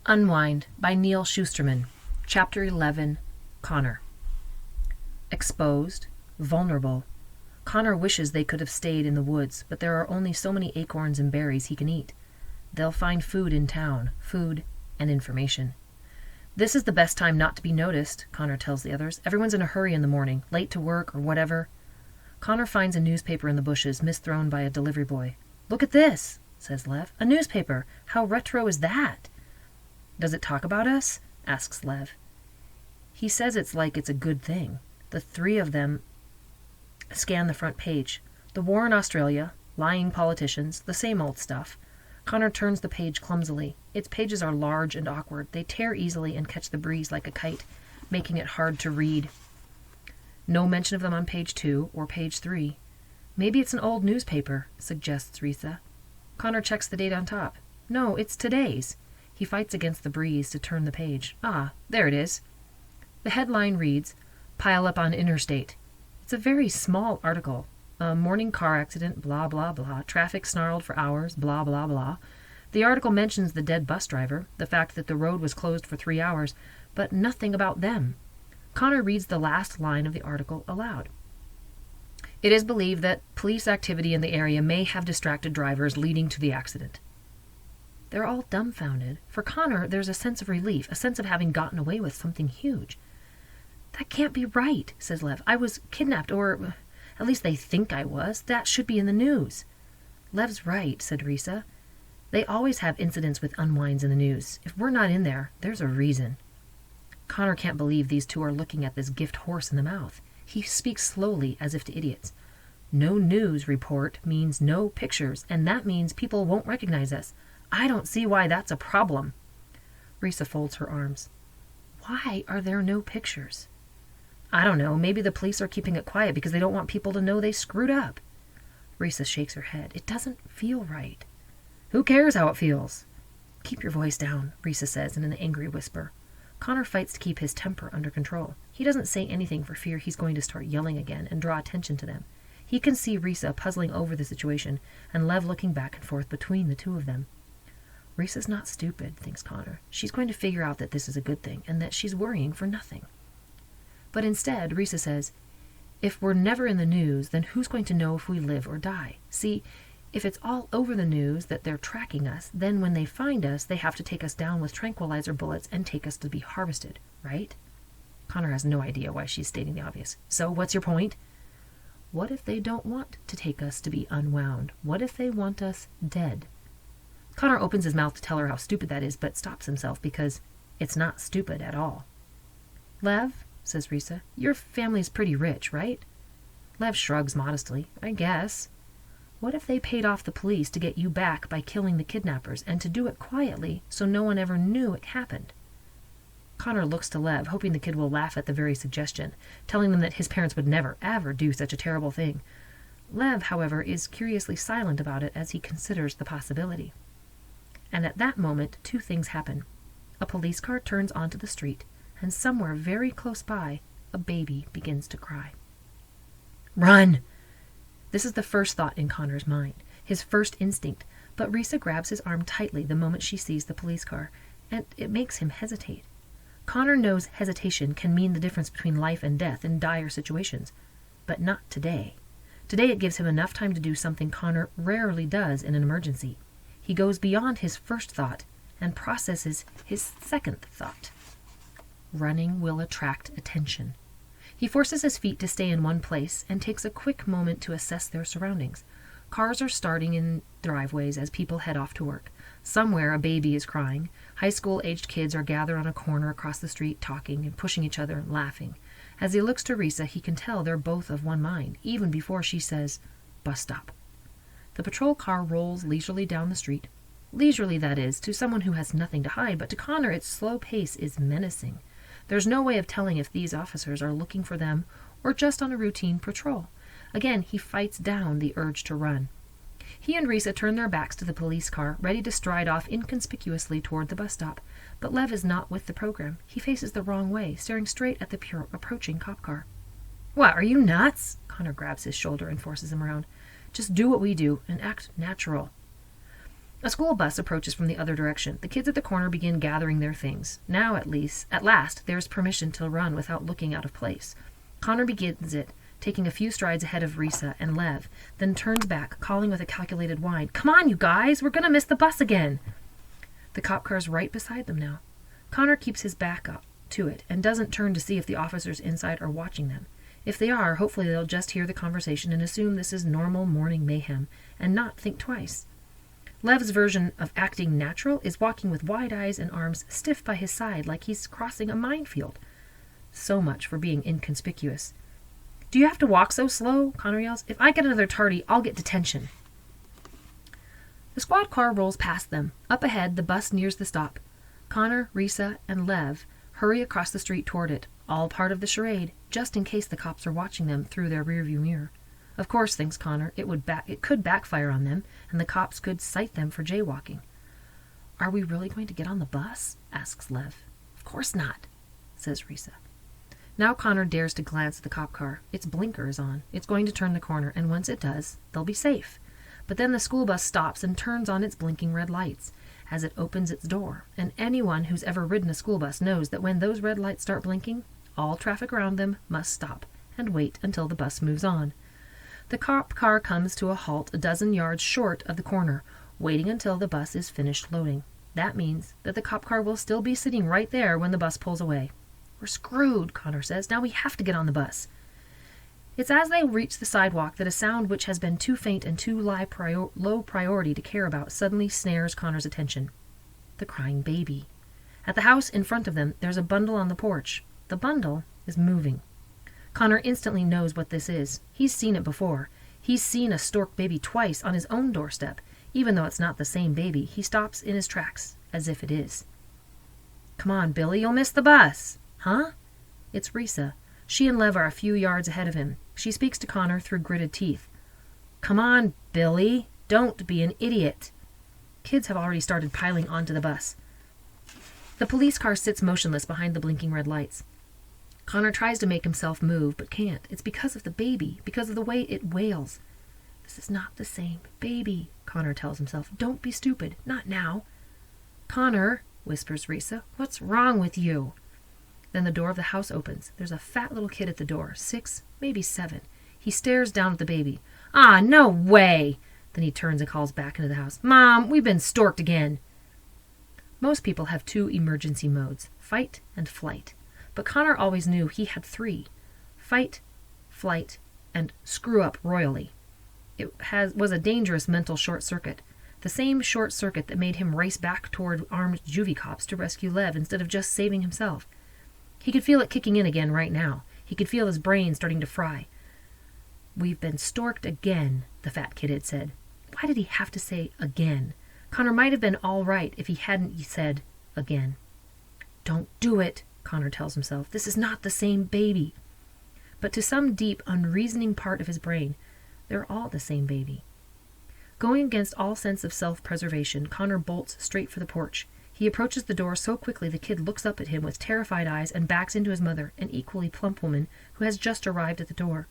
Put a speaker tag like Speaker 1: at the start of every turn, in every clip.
Speaker 1: Unwind by Neal Shusterman. Chapter 11. Connor. Exposed, vulnerable. Connor wishes they could have stayed in the woods, but there are only so many acorns and berries he can eat. They'll find food in town, food and information. This is the best time not to be noticed, Connor tells the others. Everyone's in a hurry in the morning, late to work or whatever. Connor finds a newspaper in the bushes, misthrown by a delivery boy. "Look at this," says Lev. "A newspaper. How retro is that?" "Does it talk about us?" asks Lev. He says it's like it's a good thing. The three of them scan the front page. The war in Australia, lying politicians, the same old stuff. Connor turns the page clumsily. Its pages are large and awkward. They tear easily and catch the breeze like a kite, making it hard to read. No mention of them on page 2 or page 3. "Maybe it's an old newspaper," suggests Risa. Connor checks the date on top. No, it's today's. He fights against the breeze to turn the page. Ah, there it is. The headline reads, "Pile up on interstate." It's a very small article. A morning car accident, blah, blah, blah. Traffic snarled for hours, blah, blah, blah. The article mentions the dead bus driver, the fact that the road was closed for 3 hours, but nothing about them. Connor reads the last line of the article aloud. "It is believed that police activity in the area may have distracted drivers, leading to the accident." They're all dumbfounded. For Connor, there's a sense of relief, a sense of having gotten away with something huge. "That can't be right," says Lev. "I was kidnapped, or at least they think I was. That should be in the news." "Lev's right," said Risa. "They always have incidents with unwinds in the news. If we're not in there, there's a reason." Connor can't believe these two are looking at this gift horse in the mouth. He speaks slowly, as if to idiots. "No news report means no pictures, and that means people won't recognize us. I don't see why that's a problem." Risa folds her arms. "Why are there no pictures?" "I don't know. Maybe the police are keeping it quiet because they don't want people to know they screwed up." Risa shakes her head. "It doesn't feel right." "Who cares how it feels?" "Keep your voice down," Risa says in an angry whisper. Connor fights to keep his temper under control. He doesn't say anything for fear he's going to start yelling again and draw attention to them. He can see Risa puzzling over the situation and Lev looking back and forth between the two of them. Risa's not stupid, thinks Connor. She's going to figure out that this is a good thing and that she's worrying for nothing. But instead, Risa says, "If we're never in the news, then who's going to know if we live or die? See, if it's all over the news that they're tracking us, then when they find us, they have to take us down with tranquilizer bullets and take us to be harvested, right?" Connor has no idea why she's stating the obvious. "So what's your point?" "What if they don't want to take us to be unwound? What if they want us dead?" Connor opens his mouth to tell her how stupid that is, but stops himself because it's not stupid at all. "Lev," says Risa, "your family's pretty rich, right?" Lev shrugs modestly. "I guess." "What if they paid off the police to get you back by killing the kidnappers and to do it quietly so no one ever knew it happened?" Connor looks to Lev, hoping the kid will laugh at the very suggestion, telling them that his parents would never, ever do such a terrible thing. Lev, however, is curiously silent about it as he considers the possibility. And at that moment, two things happen. A police car turns onto the street, and somewhere very close by, a baby begins to cry. "Run!" This is the first thought in Connor's mind, his first instinct, but Risa grabs his arm tightly the moment she sees the police car, and it makes him hesitate. Connor knows hesitation can mean the difference between life and death in dire situations, but not today. Today it gives him enough time to do something Connor rarely does in an emergency. He goes beyond his first thought and processes his second thought. Running will attract attention. He forces his feet to stay in one place and takes a quick moment to assess their surroundings. Cars are starting in driveways as people head off to work. Somewhere a baby is crying. High school-aged kids are gathered on a corner across the street talking and pushing each other and laughing. As he looks to Risa, he can tell they're both of one mind, even before she says, "Bus stop." The patrol car rolls leisurely down the street. Leisurely, that is, to someone who has nothing to hide, but to Connor its slow pace is menacing. There's no way of telling if these officers are looking for them or just on a routine patrol. Again, he fights down the urge to run. He and Risa turn their backs to the police car, ready to stride off inconspicuously toward the bus stop. But Lev is not with the program. He faces the wrong way, staring straight at the approaching cop car. "What, are you nuts?" Connor grabs his shoulder and forces him around. "Just do what we do and act natural." A school bus approaches from the other direction. The kids at the corner begin gathering their things. Now, at last, there is permission to run without looking out of place. Connor begins it, taking a few strides ahead of Risa and Lev, then turns back, calling with a calculated whine, "Come on, you guys! We're going to miss the bus again!" The cop car's right beside them now. Connor keeps his back up to it and doesn't turn to see if the officers inside are watching them. If they are, hopefully they'll just hear the conversation and assume this is normal morning mayhem and not think twice. Lev's version of acting natural is walking with wide eyes and arms stiff by his side like he's crossing a minefield. So much for being inconspicuous. "Do you have to walk so slow?" Connor yells. "If I get another tardy, I'll get detention." The squad car rolls past them. Up ahead, the bus nears the stop. Connor, Risa, and Lev hurry across the street toward it, all part of the charade, just in case the cops are watching them through their rearview mirror. Of course, thinks Connor, it could backfire on them, and the cops could cite them for jaywalking. "Are we really going to get on the bus?" asks Lev. "Of course not," says Risa. Now Connor dares to glance at the cop car. Its blinker is on. It's going to turn the corner, and once it does, they'll be safe. But then the school bus stops and turns on its blinking red lights as it opens its door, and anyone who's ever ridden a school bus knows that when those red lights start blinking, all traffic around them must stop and wait until the bus moves on. The cop car comes to a halt a dozen yards short of the corner, waiting until the bus is finished loading. That means that the cop car will still be sitting right there when the bus pulls away. "We're screwed," Connor says. "Now we have to get on the bus." It's as they reach the sidewalk that a sound which has been too faint and too low priority to care about suddenly snares Connor's attention. The crying baby. At the house in front of them, there's a bundle on the porch. The bundle is moving. Connor instantly knows what this is. He's seen it before. He's seen a stork baby twice on his own doorstep. Even though it's not the same baby, he stops in his tracks, as if it is. "Come on, Billy, you'll miss the bus." "Huh?" It's Risa. She and Lev are a few yards ahead of him. She speaks to Connor through gritted teeth. "Come on, Billy. Don't be an idiot." Kids have already started piling onto the bus. The police car sits motionless behind the blinking red lights. Connor tries to make himself move, but can't. It's because of the baby, because of the way it wails. "This is not the same baby," Connor tells himself. "Don't be stupid. Not now." "Connor," whispers Risa, "what's wrong with you?" Then the door of the house opens. There's a fat little kid at the door, 6, maybe 7. He stares down at the baby. "Ah, no way!" Then he turns and calls back into the house. "Mom, we've been storked again." Most people have 2 emergency modes, fight and flight. But Connor always knew he had 3. Fight, flight, and screw up royally. It was a dangerous mental short circuit. The same short circuit that made him race back toward armed juvie cops to rescue Lev instead of just saving himself. He could feel it kicking in again right now. He could feel his brain starting to fry. "We've been storked again," the fat kid had said. Why did he have to say again? Connor might have been all right if he hadn't said again. "Don't do it," Connor tells himself. "This is not the same baby." But to some deep, unreasoning part of his brain, they're all the same baby. Going against all sense of self-preservation, Connor bolts straight for the porch. He approaches the door so quickly the kid looks up at him with terrified eyes and backs into his mother, an equally plump woman who has just arrived at the door.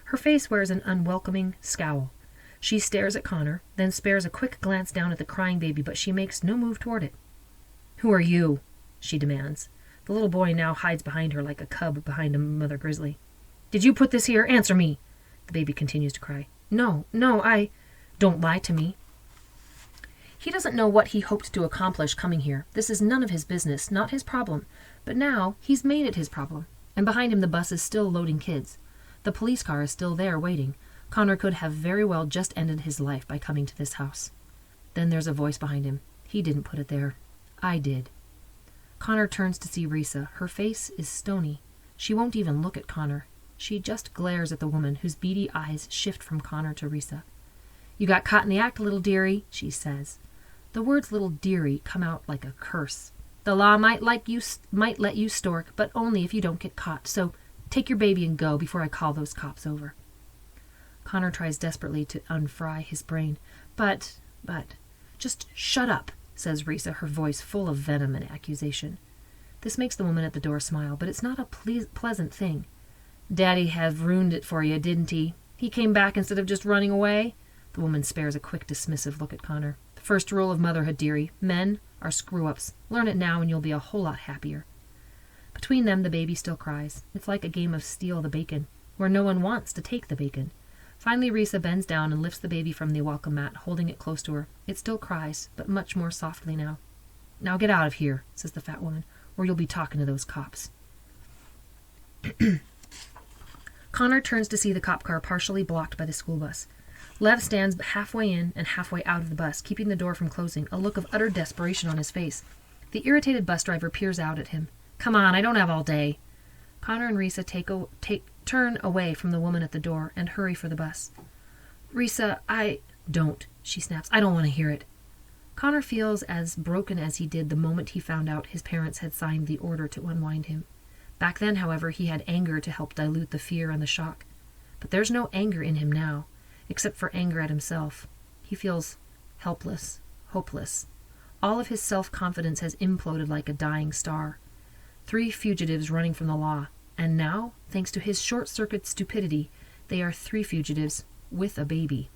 Speaker 1: Her face wears an unwelcoming scowl. She stares at Connor, then spares a quick glance down at the crying baby, but she makes no move toward it. "Who are you?" she demands. The little boy now hides behind her like a cub behind a mother grizzly. "Did you put this here? Answer me!" The baby continues to cry. No, I... Don't lie to me." He doesn't know what he hoped to accomplish coming here. This is none of his business, not his problem. But now he's made it his problem. And behind him the bus is still loading kids. The police car is still there waiting. Connor could have very well just ended his life by coming to this house. Then there's a voice behind him. "He didn't put it there. I did." Connor turns to see Risa. Her face is stony. She won't even look at Connor. She just glares at the woman, whose beady eyes shift from Connor to Risa. "You got caught in the act, little dearie," she says. The words "little dearie" come out like a curse. "The law might let you stork, but only if you don't get caught. So take your baby and go before I call those cops over." Connor tries desperately to unfry his brain. But, just shut up, says Risa, her voice full of venom and accusation. This makes the woman at the door smile, but it's not a pleasant thing. "Daddy have ruined it for you, didn't he? He came back instead of just running away?" The woman spares a quick, dismissive look at Connor. First rule of motherhood, dearie. Men are screw-ups. Learn it now and you'll be a whole lot happier. Between them, the baby still cries. It's like a game of steal the bacon, where no one wants to take the bacon. Finally, Risa bends down and lifts the baby from the welcome mat, holding it close to her. It still cries, but much more softly now. Now get out of here, says the fat woman, or you'll be talking to those cops. Connor turns to see the cop car partially blocked by the school bus. Lev stands halfway in and halfway out of the bus, keeping the door from closing, a look of utter desperation on his face. The irritated bus driver peers out at him. Come on, I don't have all day. Connor and Risa turn away from the woman at the door and hurry for the bus. Risa, Don't, she snaps. I don't want to hear it. Connor feels as broken as he did the moment he found out his parents had signed the order to unwind him. Back then, however, he had anger to help dilute the fear and the shock. But there's no anger in him now, except for anger at himself. He feels helpless, hopeless. All of his self-confidence has imploded like a dying star. 3 fugitives running from the law, and now, thanks to his short-circuit stupidity, they are 3 fugitives with a baby.